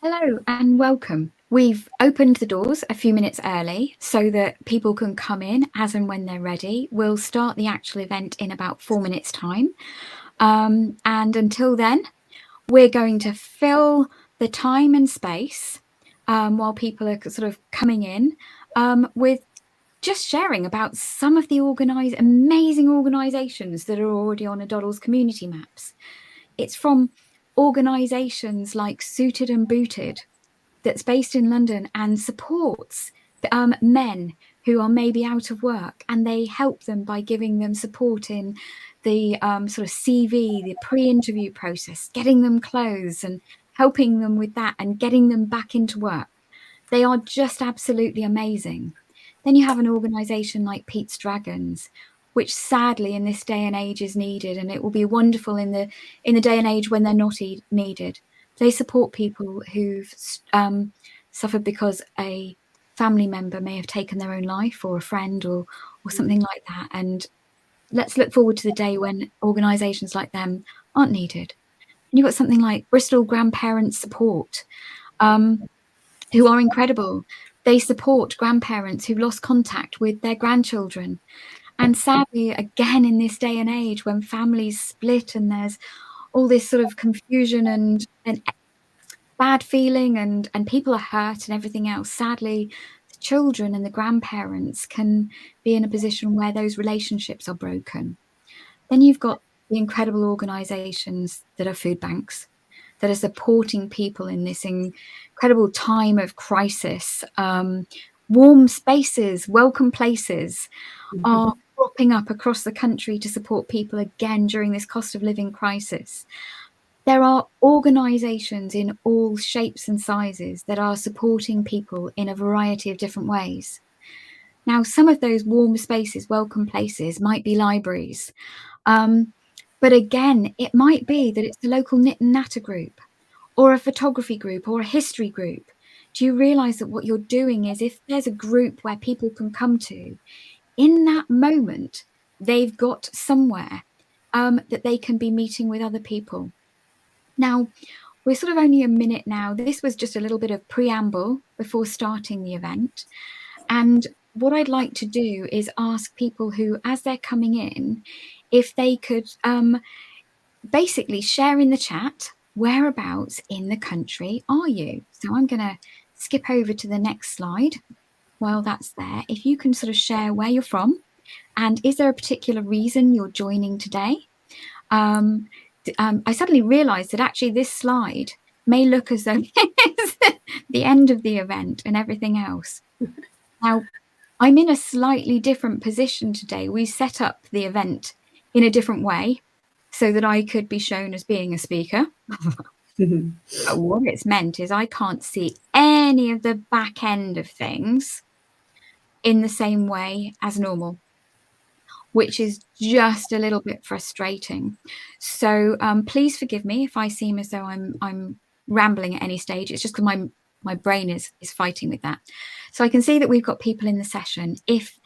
Hello and welcome. We've opened the doors a few minutes early so that people can come in as and when they're ready. We'll start the actual event in about 4 minutes' time. And until then, we're going to fill the time and space while people are sort of coming in with just sharing about some of the amazing organisations that are already on aDoddle's community maps. It's from organisations like Suited and Booted, that's based in London and supports men who are maybe out of work, and they help them by giving them support in the sort of CV, the pre-interview process, getting them clothes and helping them with that and getting them back into work. They are just absolutely amazing. Then you have an organisation like Pete's Dragons, which sadly in this day and age is needed, and it will be wonderful in the day and age when they're not needed. They support people who've suffered because a family member may have taken their own life, or a friend, or something like that. And let's look forward to the day when organisations like them aren't needed. And you've got something like Bristol Grandparent Support, who are incredible. They support grandparents who've lost contact with their grandchildren. And sadly, again, in this day and age when families split and there's all this sort of confusion and bad feeling and people are hurt and everything else, sadly, the children and the grandparents can be in a position where those relationships are broken. Then you've got the incredible organisations that are Foodbanks, that are supporting people in this incredible time of crisis. Warm spaces, welcome places are cropping up across the country to support people again during this cost of living crisis. There are organisations in all shapes and sizes that are supporting people in a variety of different ways. Now, some of those warm spaces, welcome places, might be libraries. But again, it might be that it's the local knit and natter group, or a photography group, or a history group. Do you realise that what you're doing is, if there's a group where people can come to, in that moment, they've got somewhere that they can be meeting with other people. Now, we're sort of only a minute now. This was just a little bit of preamble before starting the event. And what I'd like to do is ask people who, as they're coming in, if they could basically share in the chat, whereabouts in the country are you? So I'm going to skip over to the next slide. While that's there, if you can sort of share where you're from, and is there a particular reason you're joining today? I suddenly realized that actually this slide may look as though it's the end of the event and everything else. Now, I'm in a slightly different position today. We set up the event in a different way so that I could be shown as being a speaker. But what it's meant is I can't see any of the back end of things in the same way as normal, which is just a little bit frustrating. So please forgive me if I seem as though I'm rambling at any stage. It's just because my brain is fighting with that. So I can see that we've got people in the session. If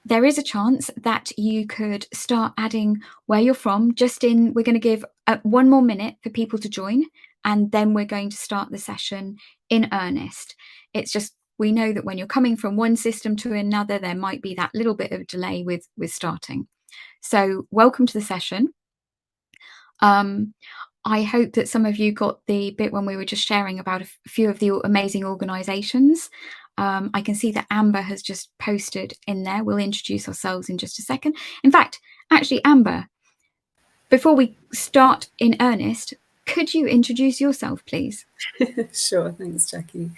there is a chance that you could start adding where you're from, we're going to give 1 more minute for people to join, and then we're going to start the session in earnest. It's just, we know that when you're coming from one system to another, there might be that little bit of delay with starting. So welcome to the session. I hope that some of you got the bit when we were just sharing about a few of the amazing organisations. I can see that Amber has just posted in there. We'll introduce ourselves in just a second. In fact, actually, Amber, before we start in earnest, could you introduce yourself, please? Sure, thanks, Jackie.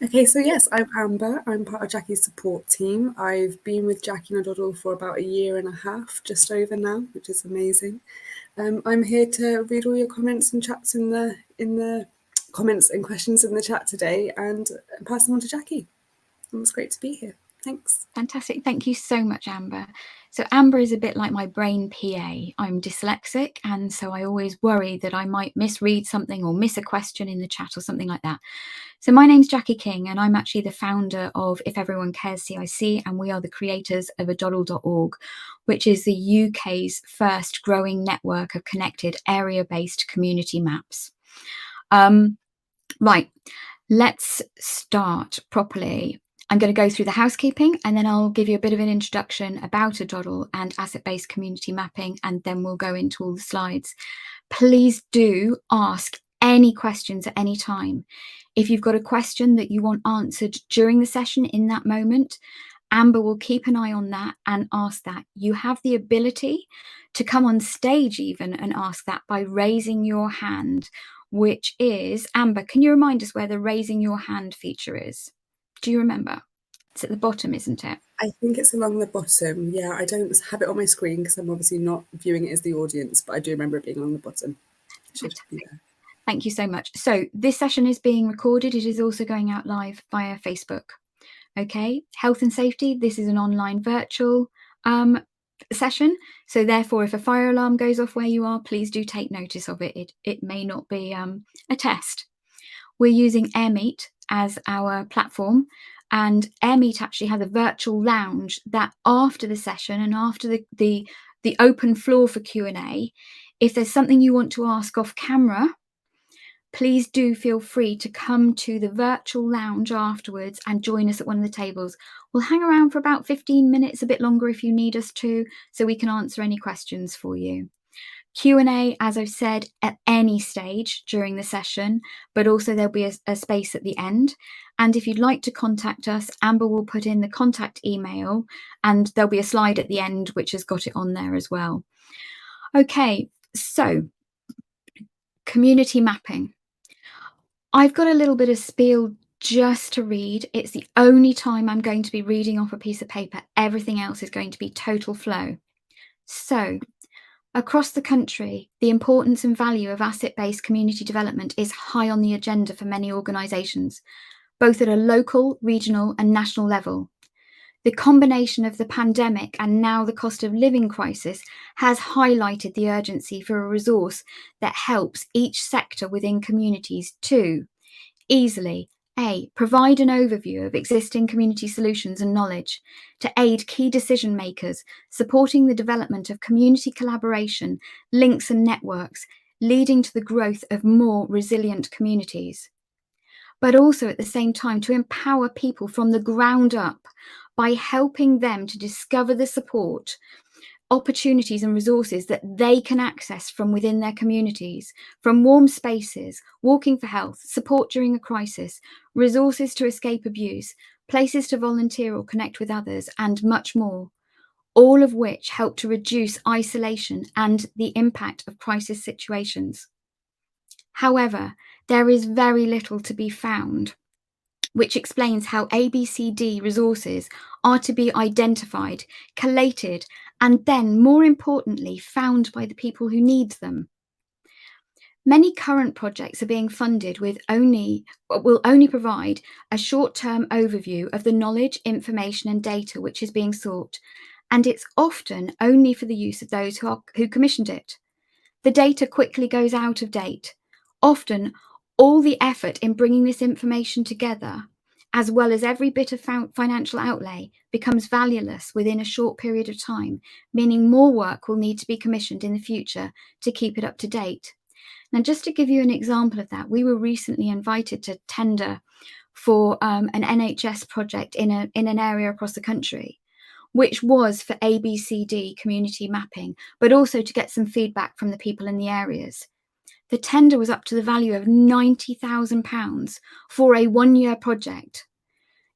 Okay, so yes, I'm Amber. I'm part of Jackie's support team. I've been with Jackie and aDoddle for about 1.5 years, just over now, which is amazing. I'm here to read all your comments and chats in the comments and questions in the chat today, and pass them on to Jackie. It was great to be here. Thanks. Fantastic. Thank you so much, Amber. So Amber is a bit like my brain PA. I'm dyslexic, and so I always worry that I might misread something or miss a question in the chat or something like that. So my name's Jackie King, and I'm actually the founder of If Everyone Cares CIC, and we are the creators of aDoddle.org, which is the UK's first growing network of connected area-based community maps. Right. Let's start properly. I'm going to go through the housekeeping, and then I'll give you a bit of an introduction about aDoddle and asset-based community mapping, and then we'll go into all the slides. Please do ask any questions at any time. If you've got a question that you want answered during the session in that moment, Amber will keep an eye on that and ask that. You have the ability to come on stage even and ask that by raising your hand, which is, Amber, can you remind us where the raising your hand feature is? Do you remember? It's at the bottom, isn't it? I think it's along the bottom. Yeah, I don't have it on my screen because I'm obviously not viewing it as the audience, but I do remember it being along the bottom. It should be there. Thank you so much. So this session is being recorded. It is also going out live via Facebook. Okay, health and safety. This is an online virtual session. So therefore, if a fire alarm goes off where you are, please do take notice of it. It may not be a test. We're using AirMeet as our platform, and AirMeet actually has a virtual lounge that after the session and after the open floor for Q&A, if there's something you want to ask off camera, please do feel free to come to the virtual lounge afterwards and join us at one of the tables. We'll hang around for about 15 minutes, a bit longer if you need us to, so we can answer any questions for you. Q&A, as I've said, at any stage during the session, but also there'll be a space at the end. And if you'd like to contact us, Amber will put in the contact email, and there'll be a slide at the end which has got it on there as well. Okay, so community mapping. I've got a little bit of spiel just to read. It's the only time I'm going to be reading off a piece of paper. Everything else is going to be total flow. So, across the country, the importance and value of asset-based community development is high on the agenda for many organisations, both at a local, regional and national level. The combination of the pandemic and now the cost of living crisis has highlighted the urgency for a resource that helps each sector within communities to easily A. Provide an overview of existing community solutions and knowledge to aid key decision makers, supporting the development of community collaboration, links and networks, leading to the growth of more resilient communities. But also at the same time to empower people from the ground up by helping them to discover the support, opportunities and resources that they can access from within their communities, from warm spaces, walking for health, support during a crisis, resources to escape abuse, places to volunteer or connect with others, and much more, all of which help to reduce isolation and the impact of crisis situations. However, there is very little to be found which explains how ABCD resources are to be identified, collated, and then, more importantly, found by the people who need them. Many current projects are being funded will only provide a short-term overview of the knowledge, information, and data which is being sought, and it's often only for the use of those who commissioned it. The data quickly goes out of date. Often, all the effort in bringing this information together, as well as every bit of financial outlay, becomes valueless within a short period of time, meaning more work will need to be commissioned in the future to keep it up to date. Now, just to give you an example of that, we were recently invited to tender for an NHS project in an area across the country, which was for ABCD community mapping, but also to get some feedback from the people in the areas. The tender was up to the value of £90,000 for a 1-year project.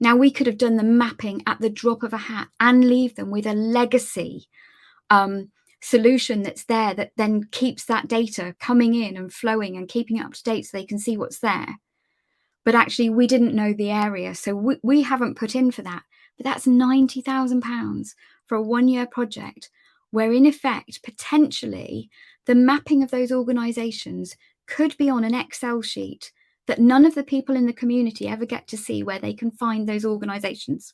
Now, we could have done the mapping at the drop of a hat and leave them with a legacy solution that's there that then keeps that data coming in and flowing and keeping it up to date so they can see what's there. But actually, we didn't know the area, so we haven't put in for that. But that's £90,000 for a 1-year project where, in effect, potentially, the mapping of those organisations could be on an Excel sheet that none of the people in the community ever get to see, where they can find those organisations.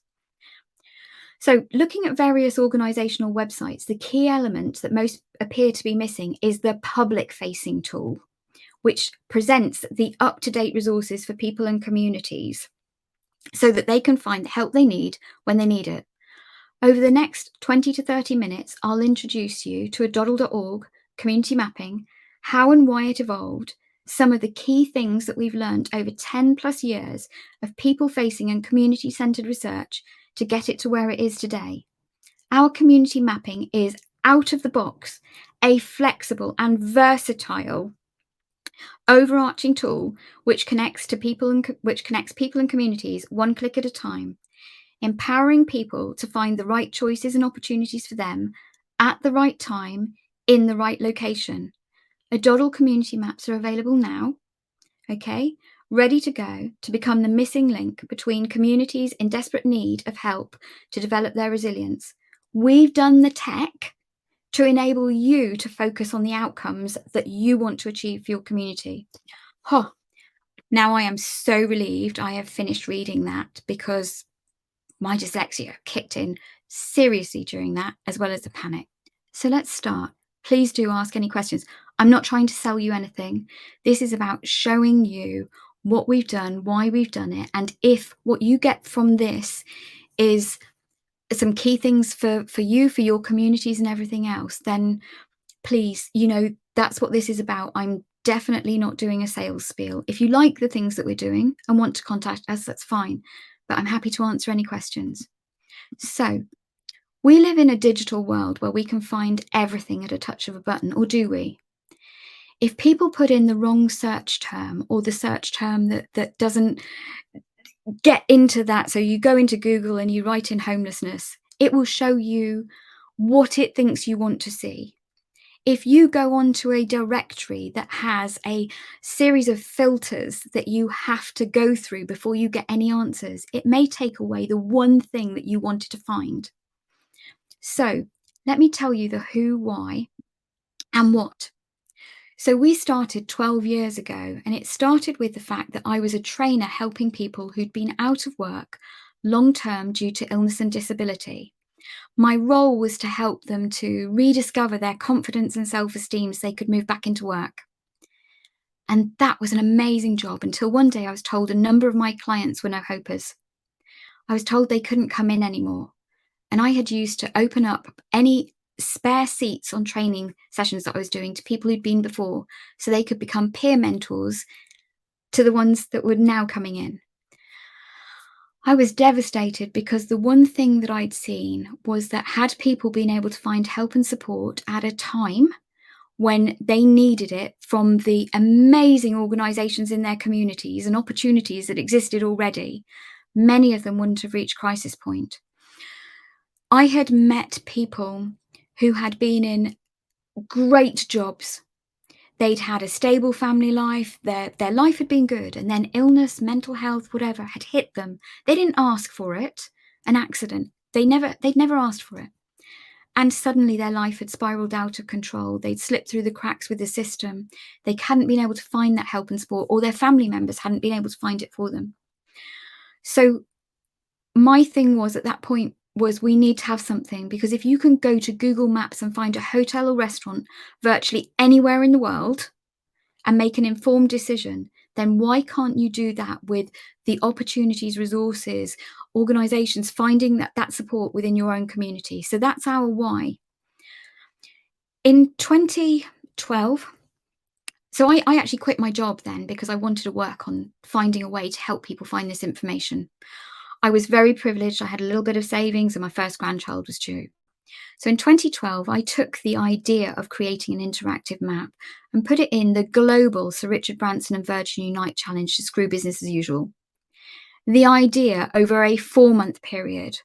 So looking at various organisational websites, the key element that most appear to be missing is the public-facing tool, which presents the up-to-date resources for people and communities so that they can find the help they need when they need it. Over the next 20 to 30 minutes, I'll introduce you to aDoddle.org, community mapping, how and why it evolved, some of the key things that we've learned over 10 plus years of people facing and community centered research to get it to where it is today. Our community mapping is out of the box, a flexible and versatile overarching tool which connects people and communities one click at a time, empowering people to find the right choices and opportunities for them at the right time in the right location. aDoddle community maps are available now, okay, ready to go to become the missing link between communities in desperate need of help to develop their resilience. We've done the tech to enable you to focus on the outcomes that you want to achieve for your community. Now I am so relieved I have finished reading that, because my dyslexia kicked in seriously during that, as well as the panic. So let's start. Please do ask any questions. I'm not trying to sell you anything. This is about showing you what we've done, why we've done it, and if what you get from this is some key things for you, for your communities and everything else, then please, that's what this is about. I'm definitely not doing a sales spiel. If you like the things that we're doing and want to contact us, that's fine, but I'm happy to answer any questions. So we live in a digital world where we can find everything at a touch of a button, or do we? If people put in the wrong search term, or the search term that doesn't get into that, so you go into Google and you write in homelessness, it will show you what it thinks you want to see. If you go onto a directory that has a series of filters that you have to go through before you get any answers, it may take away the one thing that you wanted to find. So let me tell you the who, why, and what. So we started 12 years ago, and it started with the fact that I was a trainer helping people who'd been out of work long-term due to illness and disability. My role was to help them to rediscover their confidence and self-esteem so they could move back into work. And that was an amazing job, until one day I was told a number of my clients were no hopers. I was told they couldn't come in anymore. And I had used to open up any spare seats on training sessions that I was doing to people who'd been before, so they could become peer mentors to the ones that were now coming in. I was devastated, because the one thing that I'd seen was that had people been able to find help and support at a time when they needed it from the amazing organisations in their communities and opportunities that existed already, many of them wouldn't have reached crisis point. I had met people who had been in great jobs. They'd had a stable family life, their life had been good, and then illness, mental health, whatever, had hit them. They didn't ask for it, an accident. They'd never asked for it. And suddenly their life had spiraled out of control. They'd slipped through the cracks with the system. They hadn't been able to find that help and support, or their family members hadn't been able to find it for them. So my thing was, at that point, was we need to have something, because if you can go to Google Maps and find a hotel or restaurant virtually anywhere in the world and make an informed decision, then why can't you do that with the opportunities, resources, organizations finding that support within your own community? So that's our why. In 2012, so I actually quit my job then, because I wanted to work on finding a way to help people find this information. I was very privileged. I had a little bit of savings and my first grandchild was due. So in 2012, I took the idea of creating an interactive map and put it in the global Sir Richard Branson and Virgin Unite challenge to screw business as usual. The idea, over a 4-month period,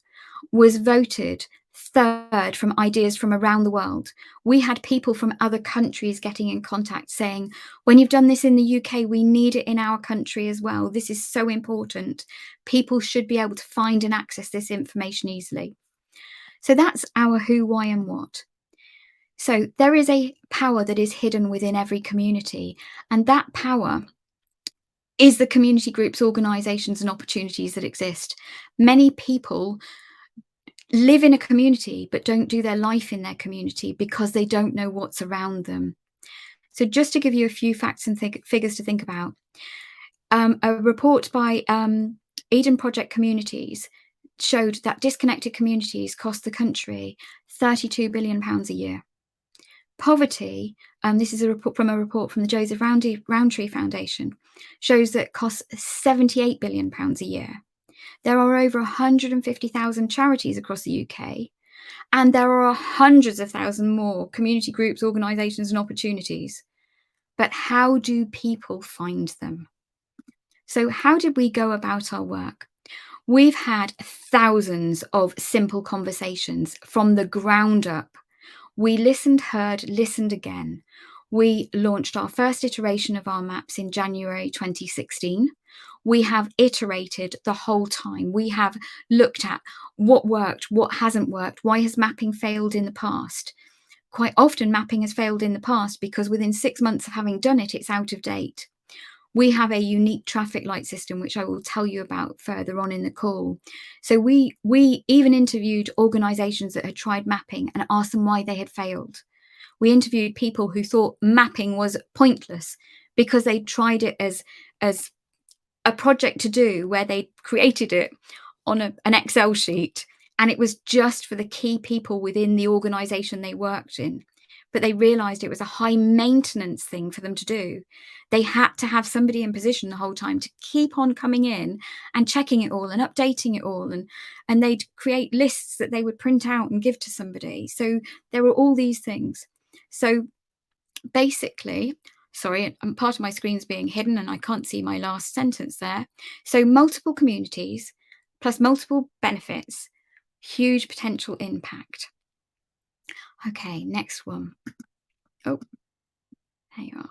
was voted third from ideas from around the world. We had people from other countries getting in contact saying, when you've done this in the UK, we need it in our country as well. This is so important. People should be able to find and access this information easily. So that's our who, why, and what. So there is a power that is hidden within every community, and that power is the community groups, organisations, and opportunities that exist. Many people live in a community but don't do their life in their community because they don't know what's around them. So just to give you a few facts and figures to think about, a report by Eden Project Communities showed that disconnected communities cost the country £32 billion a year. Poverty, this is a report from the Joseph Rowntree Foundation, shows that it costs £78 billion a year. There are over 150,000 charities across the UK, and there are hundreds of thousands more community groups, organisations and opportunities. But how do people find them? So how did we go about our work? We've had thousands of simple conversations from the ground up. We listened, heard, listened again. We launched our first iteration of our maps in January 2016. We have iterated the whole time. We have looked at what worked, what hasn't worked, why has mapping failed in the past. Quite often mapping has failed in the past because within 6 months of having done it, it's out of date. We have a unique traffic light system, which I will tell you about further on in the call. So we even interviewed organisations that had tried mapping and asked them why they had failed. We interviewed people who thought mapping was pointless because they tried it as a project to do where they created it on an Excel sheet, and it was just for the key people within the organisation they worked in. But they realised it was a high maintenance thing for them to do. They had to have somebody in position the whole time to keep on coming in and checking it all and updating it all. And they'd create lists that they would print out and give to somebody. So there were all these things. So basically, sorry, part of my screen's being hidden and I can't see my last sentence there. So multiple communities plus multiple benefits, huge potential impact. Okay, next one. Oh, there you are.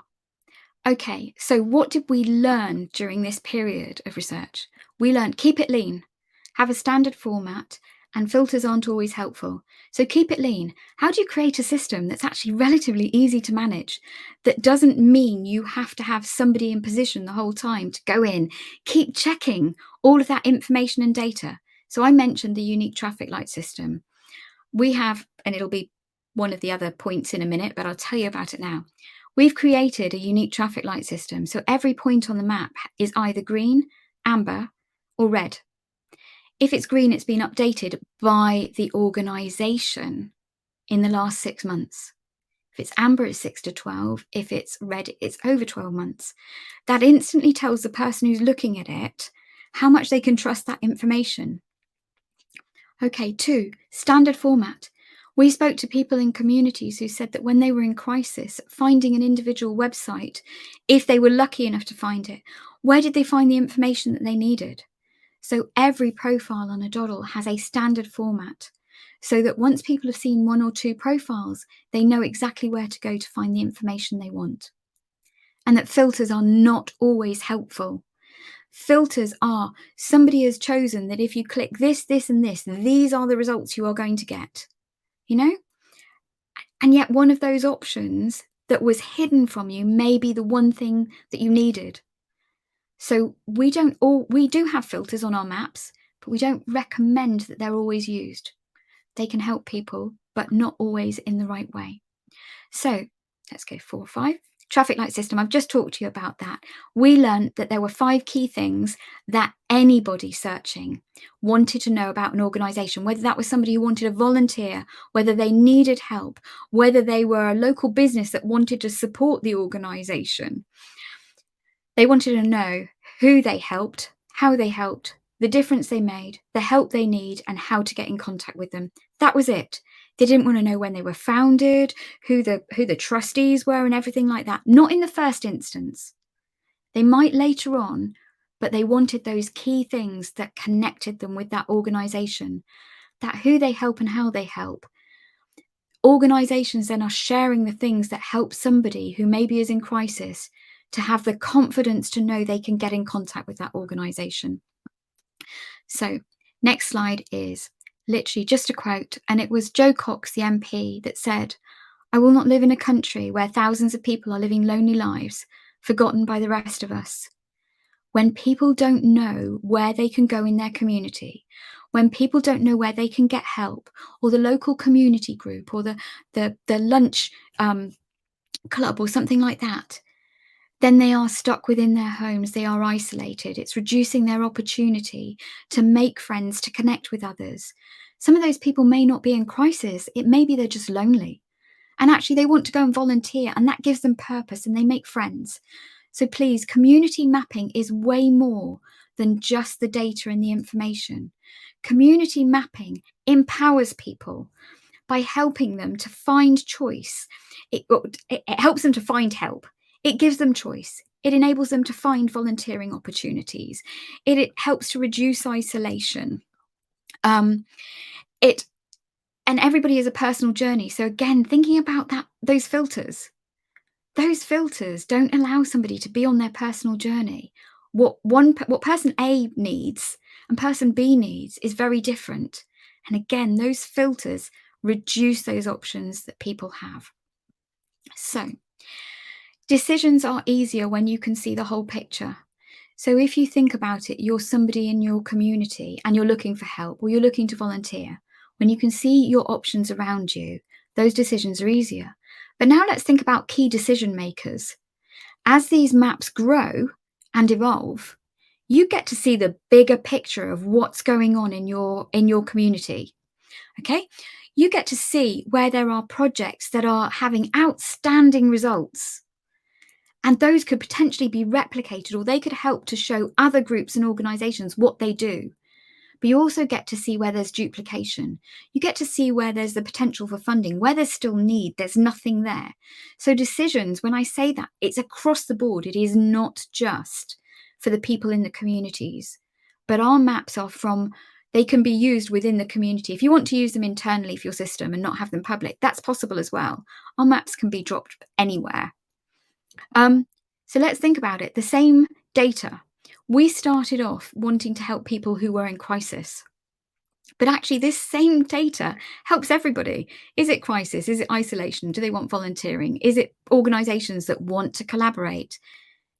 Okay, so what did we learn during this period of research? We learned keep it lean, have a standard format, and filters aren't always helpful. So keep it lean. How do you create a system that's actually relatively easy to manage, that doesn't mean you have to have somebody in position the whole time to go in, keep checking all of that information and data? So I mentioned the unique traffic light system. We have, and it'll be one of the other points in a minute, but I'll tell you about it now. We've created a unique traffic light system. So every point on the map is either green, amber, or red. If it's green, it's been updated by the organisation in the last 6 months. If it's amber, it's 6 to 12. If it's red, it's over 12 months. That instantly tells the person who's looking at it how much they can trust that information. Okay, 2, standard format. We spoke to people in communities who said that when they were in crisis, finding an individual website, if they were lucky enough to find it, where did they find the information that they needed? So every profile on aDoddle has a standard format so that once people have seen 1 or 2 profiles, they know exactly where to go to find the information they want. And that filters are not always helpful. Filters are somebody has chosen that if you click this, this, and this, these are the results you are going to get. You know? And yet one of those options that was hidden from you may be the one thing that you needed. So we do have filters on our maps, but we don't recommend that they're always used. They can help people, but not always in the right way. So let's go 4 or 5. Traffic light system, I've just talked to you about that. We learned that there were 5 key things that anybody searching wanted to know about an organisation, whether that was somebody who wanted to volunteer, whether they needed help, whether they were a local business that wanted to support the organisation. They wanted to know who they helped, how they helped, the difference they made, the help they need, and how to get in contact with them. That was it. They didn't want to know when they were founded, who the trustees were and everything like that. Not in the first instance. They might later on, but they wanted those key things that connected them with that organisation, that who they help and how they help. Organisations then are sharing the things that help somebody who maybe is in crisis to have the confidence to know they can get in contact with that organisation. So next slide is literally just a quote, and it was Joe Cox, the MP, that said, "I will not live in a country where thousands of people are living lonely lives, forgotten by the rest of us." When people don't know where they can go in their community, when people don't know where they can get help, or the local community group, or the lunch club, or something like that, then they are stuck within their homes, they are isolated. It's reducing their opportunity to make friends, to connect with others. Some of those people may not be in crisis, it may be they're just lonely. and actually they want to go and volunteer, and that gives them purpose and they make friends. So please, community mapping is way more than just the data and the information. Community mapping empowers people by helping them to find choice. It helps them to find help. It gives them choice. It enables them to find volunteering opportunities. It helps to reduce isolation. And everybody is a personal journey. So again, thinking about those filters don't allow somebody to be on their personal journey. What person A needs and person B needs is very different. And again, those filters reduce those options that people have. So decisions are easier when you can see the whole picture. So if you think about it, you're somebody in your community and you're looking for help or you're looking to volunteer. When you can see your options around you, those decisions are easier. But now let's think about key decision makers. As these maps grow and evolve, you get to see the bigger picture of what's going on in your community. Okay? You get to see where there are projects that are having outstanding results. And those could potentially be replicated, or they could help to show other groups and organizations what they do. But you also get to see where there's duplication. You get to see where there's the potential for funding, where there's still need, there's nothing there. So decisions, when I say that, it's across the board. It is not just for the people in the communities. But our maps are they can be used within the community. If you want to use them internally for your system and not have them public, that's possible as well. Our maps can be dropped anywhere. So let's think about it. The same data. We started off wanting to help people who were in crisis. But actually, this same data helps everybody. Is it crisis? Is it isolation? Do they want volunteering? Is it organizations that want to collaborate?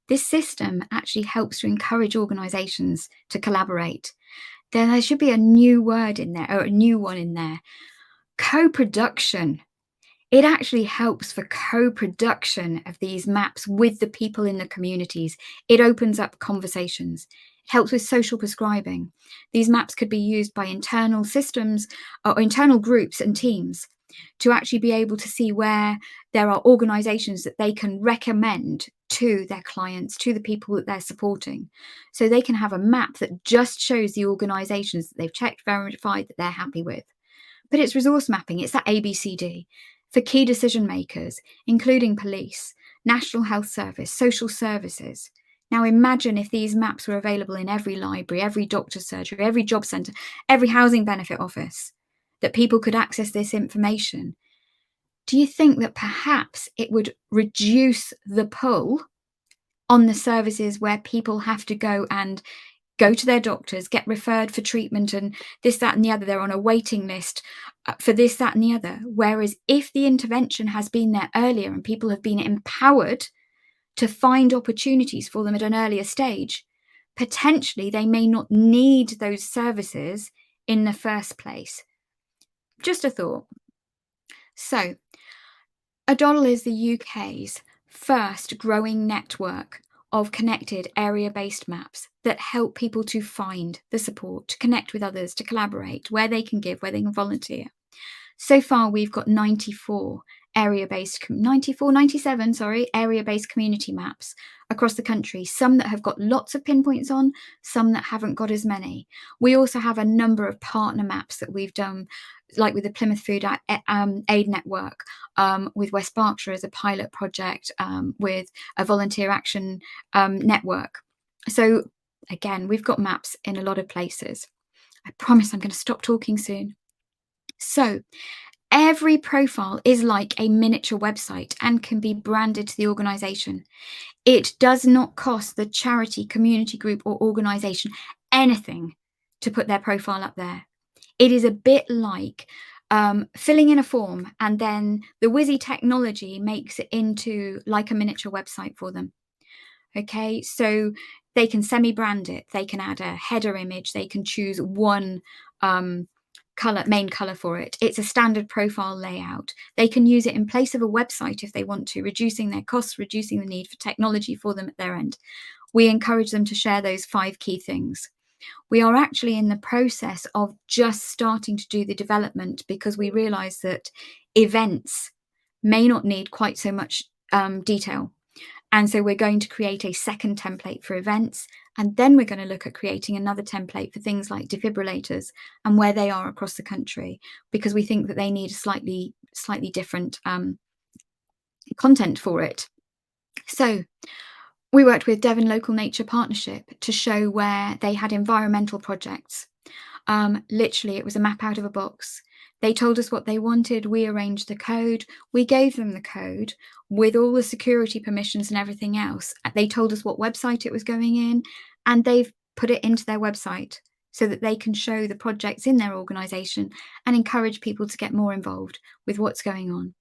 This system actually helps to encourage organizations to collaborate. Then there should be a new word in there, or a new one in there. Co-production. It actually helps for co-production of these maps with the people in the communities. It opens up conversations. It helps with social prescribing. These maps could be used by internal systems or internal groups and teams to actually be able to see where there are organizations that they can recommend to their clients, to the people that they're supporting. So they can have a map that just shows the organizations that they've checked, verified, that they're happy with. But it's resource mapping. It's that ABCD for key decision makers, including police, National Health Service, social services. Now imagine if these maps were available in every library, every doctor's surgery, every job centre, every housing benefit office, that people could access this information. Do you think that perhaps it would reduce the pull on the services where people have to go to their doctors, get referred for treatment and this, that and the other? They're on a waiting list for this, that and the other. Whereas if the intervention has been there earlier and people have been empowered to find opportunities for them at an earlier stage, potentially they may not need those services in the first place. Just a thought. So aDoddle is the UK's first growing network of connected area-based maps that help people to find the support, to connect with others, to collaborate, where they can give, where they can volunteer. So far, we've got 97 area-based community maps across the country, some that have got lots of pinpoints on, some that haven't got as many. We also have a number of partner maps that we've done, like with the Plymouth Food Aid Network, with West Berkshire as a pilot project, with a volunteer action network. So again, we've got maps in a lot of places. I promise I'm going to stop talking soon. So every profile is like a miniature website and can be branded to the organisation. It does not cost the charity, community group or organisation anything to put their profile up there. It is a bit like filling in a form and then the whizzy technology makes it into like a miniature website for them. Okay, so they can semi-brand it. They can add a header image. They can choose one main color for it. It's a standard profile layout. They can use it in place of a website if they want to, reducing their costs, reducing the need for technology for them at their end. We encourage them to share those 5 key things. We are actually in the process of just starting to do the development because we realize that events may not need quite so much detail. And so we're going to create a second template for events. And then we're going to look at creating another template for things like defibrillators and where they are across the country, because we think that they need a slightly different content for it. So we worked with Devon Local Nature Partnership to show where they had environmental projects. Literally, it was a map out of a box. They told us what they wanted. We arranged the code. We gave them the code with all the security permissions and everything else. They told us what website it was going in, and they've put it into their website so that they can show the projects in their organisation and encourage people to get more involved with what's going on.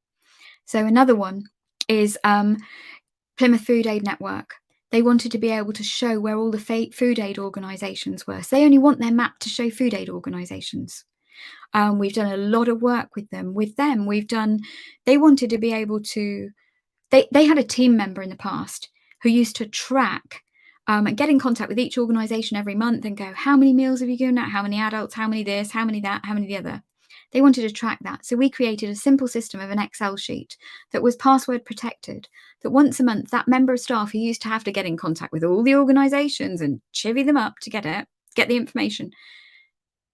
So another one is Plymouth Food Aid Network. They wanted to be able to show where all the food aid organisations were. So they only want their map to show food aid organisations. We've done a lot of work with them. They wanted to be able to, they had a team member in the past who used to track and get in contact with each organisation every month and go, how many meals have you given out? How many adults? How many this? How many that? How many the other? They wanted to track that. So we created a simple system of an Excel sheet that was password protected, that once a month, that member of staff who used to have to get in contact with all the organisations and chivvy them up to get the information,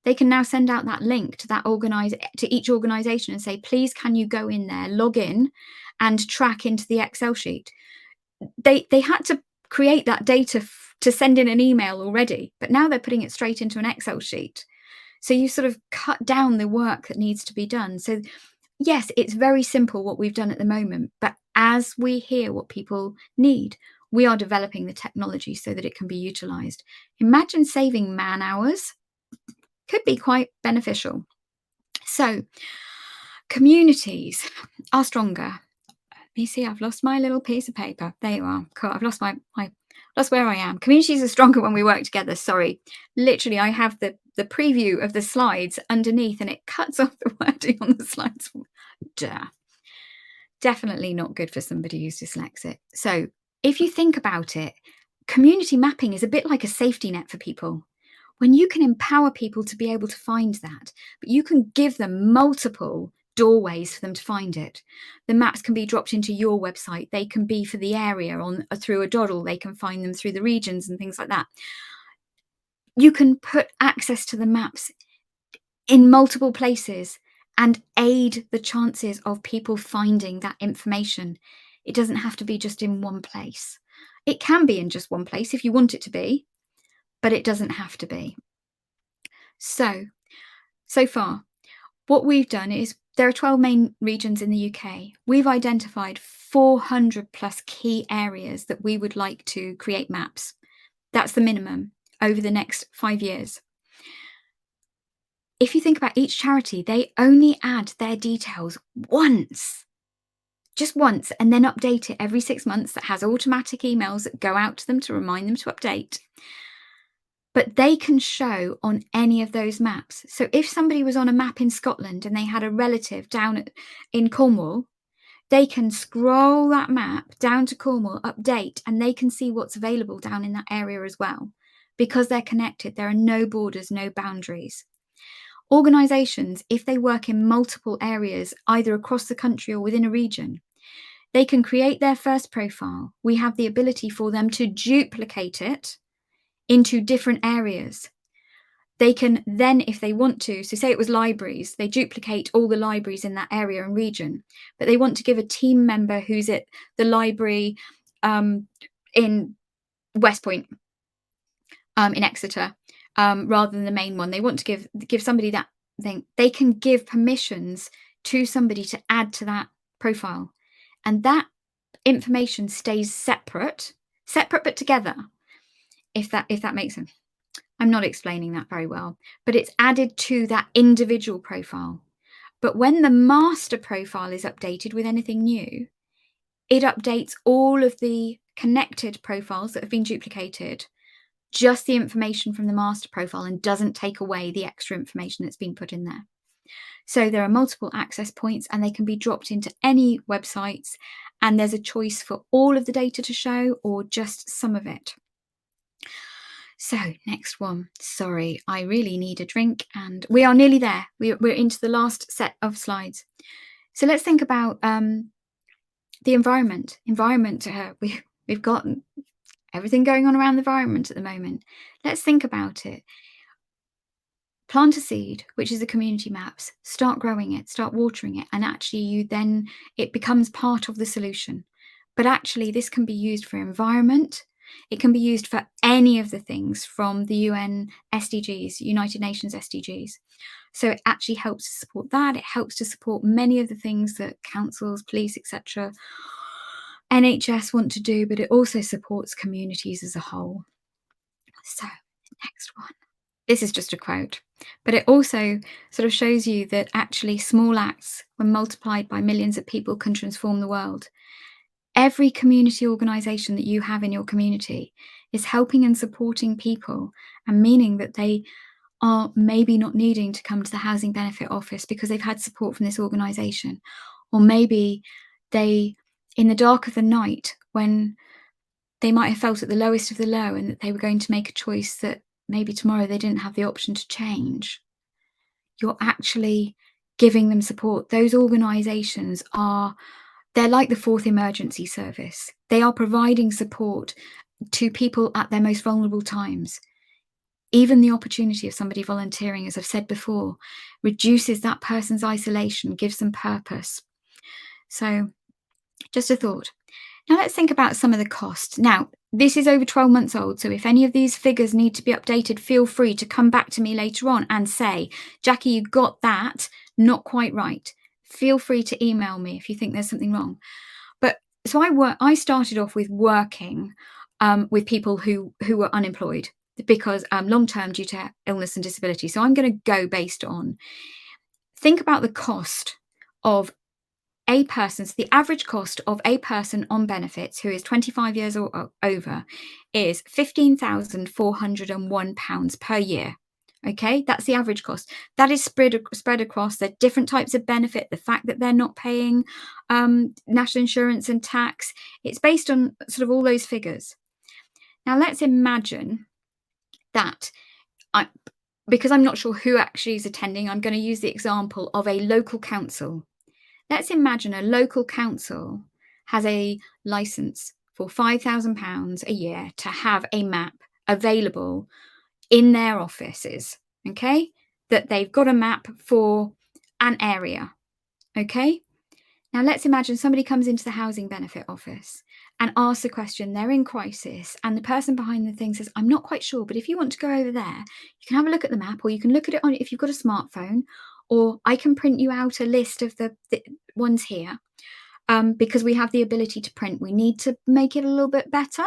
they can now send out that link to each organisation and say, please, can you go in there, log in and track into the Excel sheet? They had to create that data to send in an email already, but now they're putting it straight into an Excel sheet. So you sort of cut down the work that needs to be done. So yes, it's very simple what we've done at the moment, but as we hear what people need, we are developing the technology so that it can be utilised. Imagine saving man hours. Could be quite beneficial. So communities are stronger. You see, I've lost my little piece of paper. There you are. Cool. I've lost lost where I am. Communities are stronger when we work together. Sorry. Literally, I have the preview of the slides underneath and it cuts off the wording on the slides. Duh. Definitely not good for somebody who's dyslexic. So if you think about it, community mapping is a bit like a safety net for people. When you can empower people to be able to find that, but you can give them multiple doorways for them to find it. The maps can be dropped into your website. They can be for the area through aDoddle. They can find them through the regions and things like that. You can put access to the maps in multiple places and aid the chances of people finding that information. It doesn't have to be just in one place. It can be in just one place if you want it to be, but it doesn't have to be. So far, what we've done is there are 12 main regions in the UK. We've identified 400 plus key areas that we would like to create maps. That's the minimum over the next 5 years. If you think about each charity, they only add their details once, just once, and then update it every 6 months. That has automatic emails that go out to them to remind them to update. But they can show on any of those maps. So if somebody was on a map in Scotland and they had a relative down in Cornwall, they can scroll that map down to Cornwall, update, and they can see what's available down in that area as well. Because they're connected, there are no borders, no boundaries. Organisations, if they work in multiple areas, either across the country or within a region, they can create their first profile. We have the ability for them to duplicate it into different areas. They can then, if they want to, so say it was libraries, they duplicate all the libraries in that area and region, but they want to give a team member who's at the library in West Point, in Exeter, rather than the main one. They want to give somebody that thing. They can give permissions to somebody to add to that profile. And that information stays separate but together. If that makes sense. I'm not explaining that very well, but it's added to that individual profile. But when the master profile is updated with anything new, it updates all of the connected profiles that have been duplicated, just the information from the master profile, and doesn't take away the extra information that's been put in there. So there are multiple access points and they can be dropped into any websites, and there's a choice for all of the data to show or just some of it. So next one. Sorry, I really need a drink and we are nearly there. We're into the last set of slides. So let's think about The environment, we've got everything going on around the environment at the moment. Let's think about it. Plant a seed, which is the community maps, start growing it, start watering it, and actually it becomes part of the solution. But actually, this can be used for environment. It can be used for any of the things from the UN SDGs, United Nations SDGs. So it actually helps to support that. It helps to support many of the things that councils, police, etc., NHS want to do, but it also supports communities as a whole. So, next one. This is just a quote, but it also sort of shows you that actually small acts, when multiplied by millions of people, can transform the world. Every community organisation that you have in your community is helping and supporting people, and meaning that they are maybe not needing to come to the housing benefit office because they've had support from this organisation, or maybe they, in the dark of the night, when they might have felt at the lowest of the low and that they were going to make a choice that maybe tomorrow they didn't have the option to change, you're actually giving them support. Those organisations they're like the fourth emergency service. They are providing support to people at their most vulnerable times. Even the opportunity of somebody volunteering, as I've said before, reduces that person's isolation, gives them purpose. So just a thought. Now let's think about some of the costs. Now, this is over 12 months old, so if any of these figures need to be updated, feel free to come back to me later on and say, Jackie, you got that not quite right. Feel free to email me if you think there's something wrong. But so I started off with working with people who were unemployed because long-term due to illness and disability. So I'm going to go based on, think about the cost of a person. So the average cost of a person on benefits who is 25 years or over is £15,401 per year. Okay, that's the average cost. That is spread across the different types of benefit, the fact that they're not paying national insurance and tax. It's based on sort of all those figures. Now let's imagine that because I'm not sure who actually is attending, I'm going to use the example of a local council. Let's imagine a local council has a license for £5,000 a year to have a map available in their offices, okay? That they've got a map for an area, okay? Now let's imagine somebody comes into the housing benefit office and asks a question, they're in crisis, and the person behind the thing says, I'm not quite sure, but if you want to go over there, you can have a look at the map, or you can look at it on, if you've got a smartphone, or I can print you out a list of the ones here, because we have the ability to print. We need to make it a little bit better,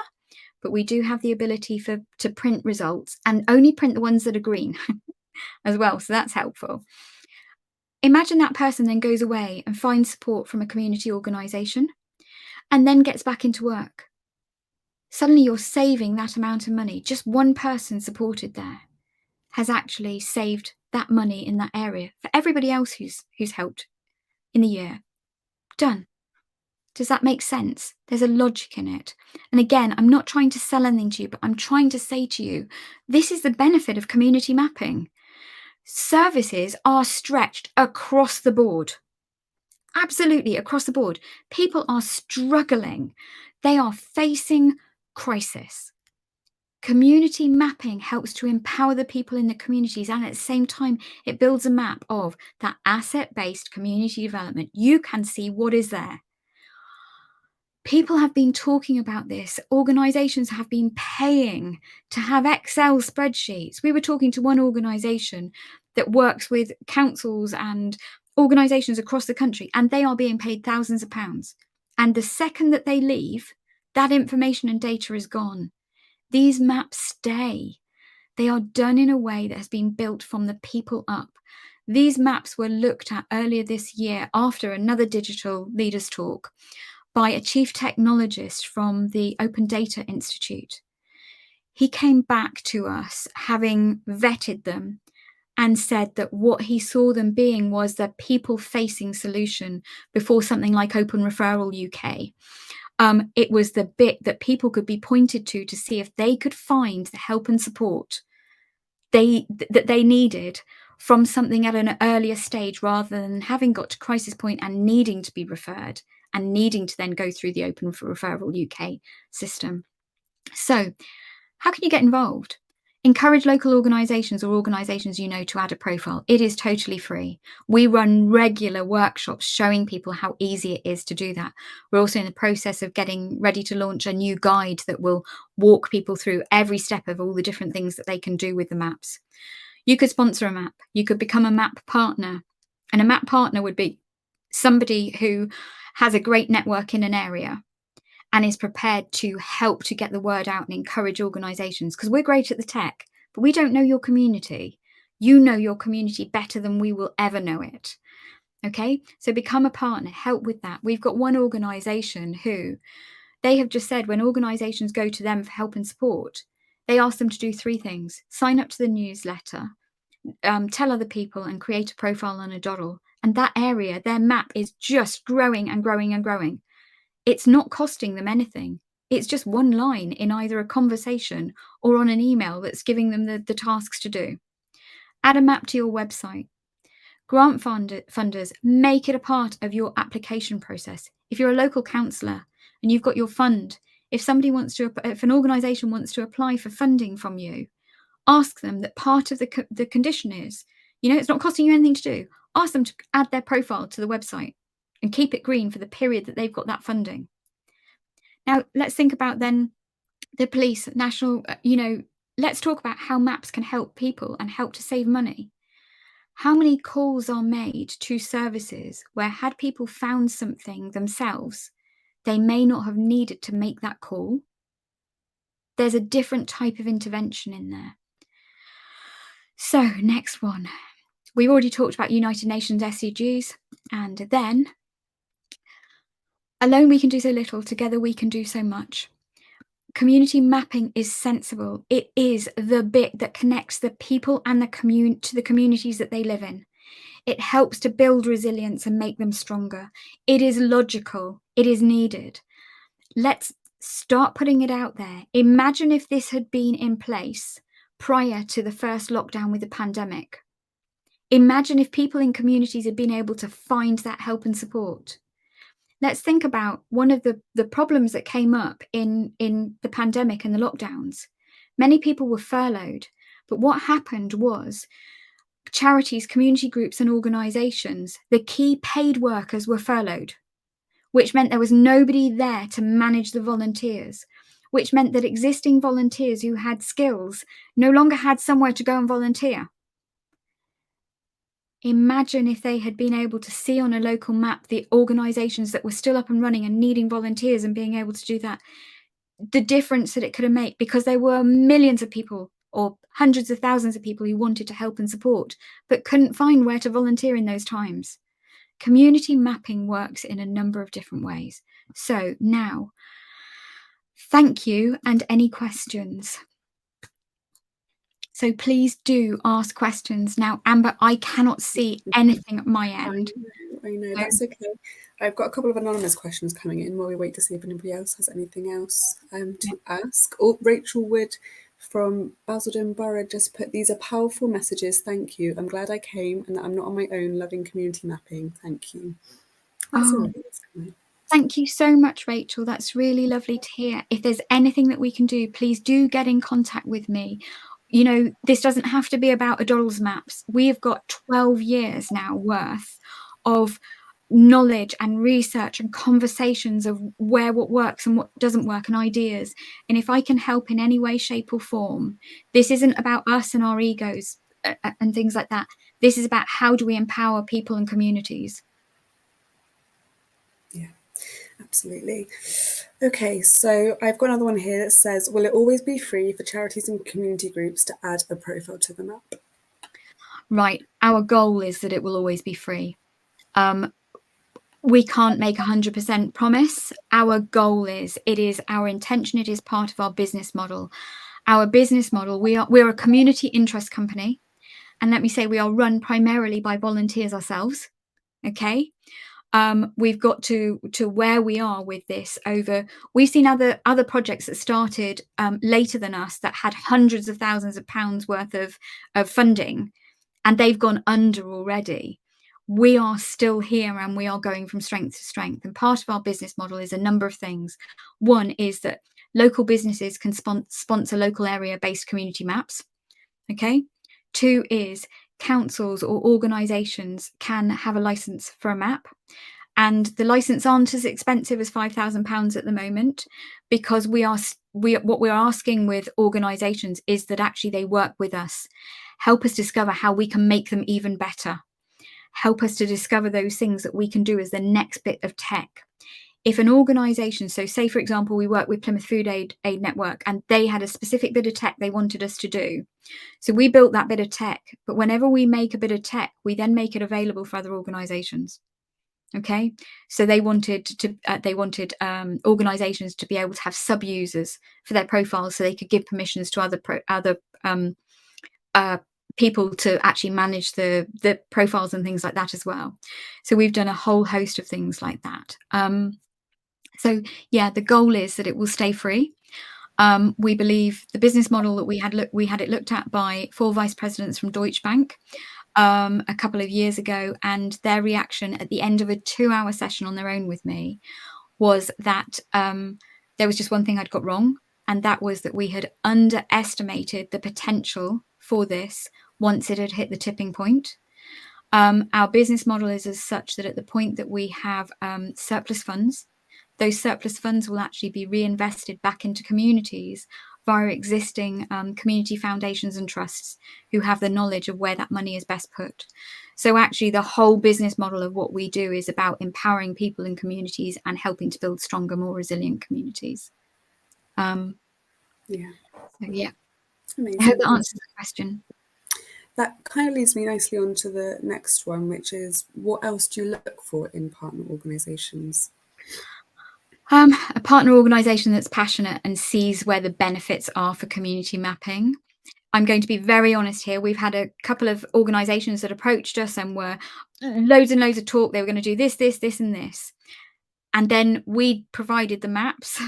but we do have the ability to print results and only print the ones that are green as well, so that's helpful. Imagine that person then goes away and finds support from a community organisation and then gets back into work. Suddenly you're saving that amount of money. Just one person supported there has actually saved that money in that area for everybody else who's helped in the year. Done. Does that make sense? There's a logic in it. And again, I'm not trying to sell anything to you, but I'm trying to say to you, this is the benefit of community mapping. Services are stretched across the board. Absolutely across the board. People are struggling. They are facing crisis. Community mapping helps to empower the people in the communities, and at the same time, it builds a map of that asset-based community development. You can see what is there. People have been talking about this. Organisations have been paying to have Excel spreadsheets. We were talking to one organisation that works with councils and organisations across the country, and they are being paid thousands of pounds. And the second that they leave, that information and data is gone. These maps stay. They are done in a way that has been built from the people up. These maps were looked at earlier this year after another digital leaders talk by a chief technologist from the Open Data Institute. He came back to us having vetted them and said that what he saw them being was the people-facing solution before something like Open Referral UK. It was the bit that people could be pointed to see if they could find the help and support that they needed from something at an earlier stage, rather than having got to crisis point and needing to be referred and needing to then go through the Open for Referral UK system. So how can you get involved? Encourage local organisations or organisations you know to add a profile. It is totally free. We run regular workshops showing people how easy it is to do that. We're also in the process of getting ready to launch a new guide that will walk people through every step of all the different things that they can do with the maps. You could sponsor a map. You could become a map partner. And a map partner would be somebody who has a great network in an area and is prepared to help to get the word out and encourage organisations, because we're great at the tech, but we don't know your community. You know your community better than we will ever know it. Okay, so become a partner, help with that. We've got one organisation who they have just said when organisations go to them for help and support, they ask them to do 3 things: sign up to the newsletter, tell other people, and create a profile on aDoddle. And that area, their map is just growing and growing and growing. It's not costing them anything. It's just one line in either a conversation or on an email that's giving them the tasks to do. Add a map to your website. Grant funders, make it a part of your application process. If you're a local councillor and you've got your fund, if an organisation wants to apply for funding from you, ask them that part of the condition is, it's not costing you anything to do. Ask them to add their profile to the website and keep it green for the period that they've got that funding. Now, let's think about then the police, national, let's talk about how maps can help people and help to save money. How many calls are made to services where, had people found something themselves, they may not have needed to make that call? There's a different type of intervention in there. So, next one. We've already talked about United Nations SDGs, and then alone we can do so little, together we can do so much. Community mapping is sensible. It is the bit that connects the people and to the communities that they live in. It helps to build resilience and make them stronger. It is logical. It is needed. Let's start putting it out there. Imagine if this had been in place prior to the first lockdown with the pandemic. Imagine if people in communities had been able to find that help and support. Let's think about one of the problems that came up in the pandemic and the lockdowns. Many people were furloughed, but what happened was charities, community groups and organisations, the key paid workers were furloughed, which meant there was nobody there to manage the volunteers, which meant that existing volunteers who had skills no longer had somewhere to go and volunteer. Imagine if they had been able to see on a local map the organisations that were still up and running and needing volunteers and being able to do that. The difference that it could have made, because there were millions of people or hundreds of thousands of people who wanted to help and support but couldn't find where to volunteer in those times. Community mapping works in a number of different ways. So now, thank you, and any questions? So please do ask questions. Now, Amber, I cannot see anything at my end. I know, that's okay. I've got a couple of anonymous questions coming in while we wait to see if anybody else has anything else to ask. Oh, Rachel Wood from Basildon Borough just put, "These are powerful messages. Thank you. I'm glad I came and that I'm not on my own, loving community mapping. Thank you." That's all right. Thank you so much, Rachel. That's really lovely to hear. If there's anything that we can do, please do get in contact with me. This doesn't have to be about aDoddle's maps. We have got 12 years now worth of knowledge and research and conversations of what works and what doesn't work and ideas. And if I can help in any way, shape or form, this isn't about us and our egos and things like that. This is about how do we empower people and communities. Yeah, absolutely. Okay, so I've got another one here that says, "Will it always be free for charities and community groups to add a profile to the map?" Right. Our goal is that it will always be free. We can't make 100% promise. Our goal is, it is our intention, it is part of our business model. Our business model, we're a community interest company. And let me say, we are run primarily by volunteers ourselves. Okay. We've got to where we are with this we've seen other projects that started later than us that had hundreds of thousands of pounds worth of funding, and they've gone under already. we are still here and we are going from strength to strength. And part of our business model is a number of things. One is that local businesses can sponsor local area-based community maps. Okay. Two is councils or organisations can have a license for a map. And the license aren't as expensive as £5,000 at the moment, because what we're asking with organisations is that actually they work with us, help us discover how we can make them even better, help us to discover those things that we can do as the next bit of tech. If an organisation, so say for example, we work with Plymouth Food Aid Network, and they had a specific bit of tech they wanted us to do. So we built that bit of tech, but whenever we make a bit of tech, we then make it available for other organisations. Okay, so they wanted organisations to be able to have sub users for their profiles, so they could give permissions to other people to actually manage the profiles and things like that as well. So we've done a whole host of things like that. So yeah, the goal is that it will stay free. We believe the business model that we had it looked at by 4 vice presidents from Deutsche Bank a couple of years ago, and their reaction at the end of a 2-hour session on their own with me was that there was just one thing I'd got wrong, and that was that we had underestimated the potential for this once it had hit the tipping point. Our business model is as such that at the point that we have surplus funds, those surplus funds will actually be reinvested back into communities via existing community foundations and trusts who have the knowledge of where that money is best put. So actually the whole business model of what we do is about empowering people in communities and helping to build stronger, more resilient communities. Yeah. So yeah, Amazing. I hope that answers the question. That kind of leads me nicely on to the next one, which is, what else do you look for in partner organisations? A partner organisation that's passionate and sees where the benefits are for community mapping. I'm going to be very honest here. We've had a couple of organisations that approached us and were loads and loads of talk. They were going to do this, this, this, and this. And then we provided the maps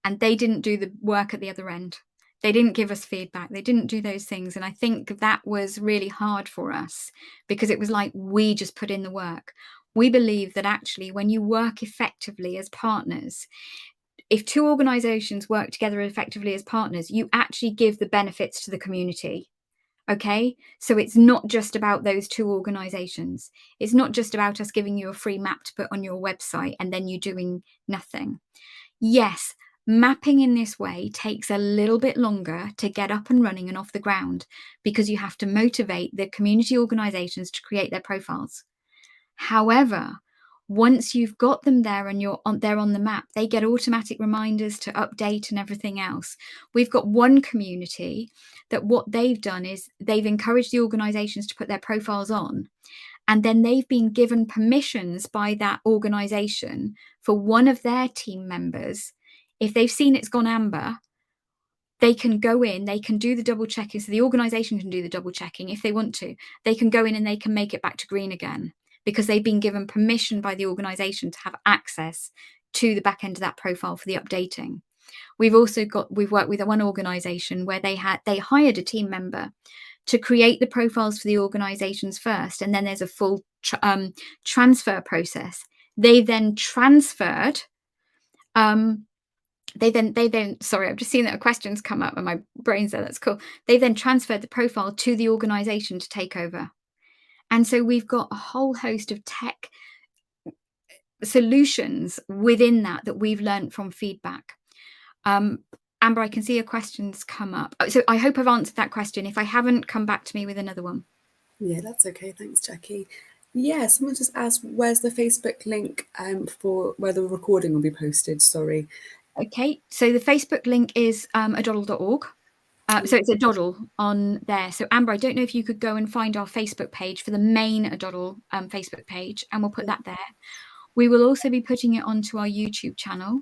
and they didn't do the work at the other end. They didn't give us feedback. They didn't do those things. And I think that was really hard for us, because it was like we just put in the work. We believe that actually when you work effectively as partners, if 2 organisations work together effectively as partners, you actually give the benefits to the community. Okay, so it's not just about those 2 organisations. It's not just about us giving you a free map to put on your website and then you doing nothing. Yes, mapping in this way takes a little bit longer to get up and running and off the ground, because you have to motivate the community organisations to create their profiles. However, once you've got them there and they're on the map, they get automatic reminders to update and everything else. We've got one community that what they've done is they've encouraged the organisations to put their profiles on, and then they've been given permissions by that organisation for one of their team members. If they've seen it's gone amber, they can go in, they can do the double checking. So the organisation can do the double checking if they want to. They can go in and they can make it back to green again, because they've been given permission by the organisation to have access to the back end of that profile for the updating. We've worked with one organisation where they hired a team member to create the profiles for the organisations first, and then there's a full transfer process. They then transferred. Sorry, I've just seen that a question's come up and my brain's there. That's cool. They then transferred the profile to the organisation to take over. And so we've got a whole host of tech solutions within that we've learned from feedback. Amber, I can see your questions come up. So I hope I've answered that question. If I haven't, come back to me with another one. Yeah, that's okay. Thanks, Jackie. Yeah, someone just asked, where's the Facebook link for where the recording will be posted? Sorry. Okay, so the Facebook link is aDoddle.org. So it's aDoddle on there. So Amber, I don't know if you could go and find our Facebook page for the main aDoddle Facebook page, and we'll put that there. We will also be putting it onto our YouTube channel,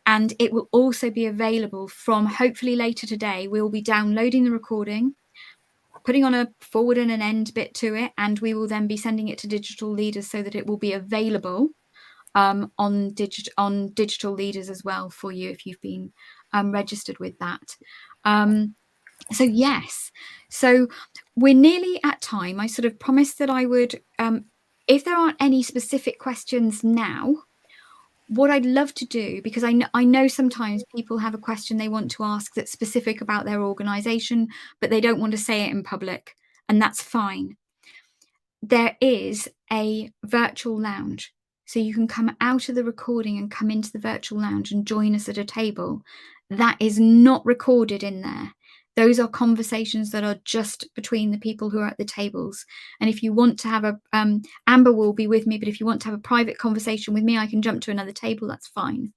and it will also be available from hopefully later today. We'll be downloading the recording, putting on a forward and an end bit to it, and we will then be sending it to digital leaders so that it will be available on digital leaders as well for you if you've been registered with that. So yes, so we're nearly at time. I sort of promised that I would if there aren't any specific questions now, what I'd love to do, because I know sometimes people have a question they want to ask that's specific about their organisation, but they don't want to say it in public, and that's fine. There is a virtual lounge. So you can come out of the recording and come into the virtual lounge and join us at a table. That is not recorded in there. Those are conversations that are just between the people who are at the tables. And if you want to have a, Amber will be with me, but if you want to have a private conversation with me, I can jump to another table, that's fine.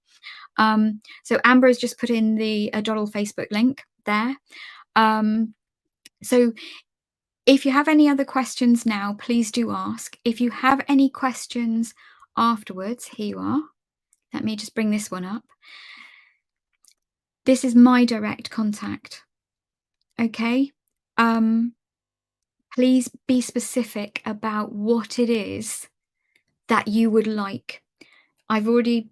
So Amber has just put in the aDoddle Facebook link there. So if you have any other questions now, please do ask. If you have any questions afterwards, here you are. Let me just bring this one up. This is my direct contact. Okay. Please be specific about what it is that you would like. I've already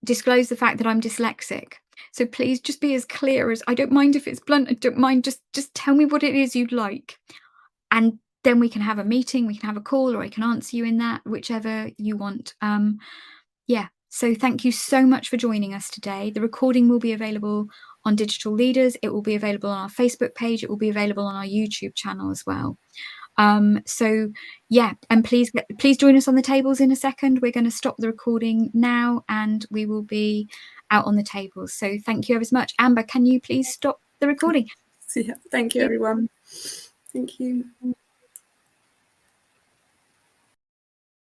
disclosed the fact that I'm dyslexic. So please just be as clear as, I don't mind if it's blunt, I don't mind, just tell me what it is you'd like. And then we can have a meeting, we can have a call, or I can answer you in that, whichever you want. Yeah, so thank you so much for joining us today. The recording will be available on Digital Leaders. It will be available on our Facebook page. It will be available on our YouTube channel as well. So yeah, and please join us on the tables in a second. We're going to stop the recording now and we will be out on the tables. So thank you ever so much. Amber, can you please stop the recording? So yeah, thank you everyone. Thank you.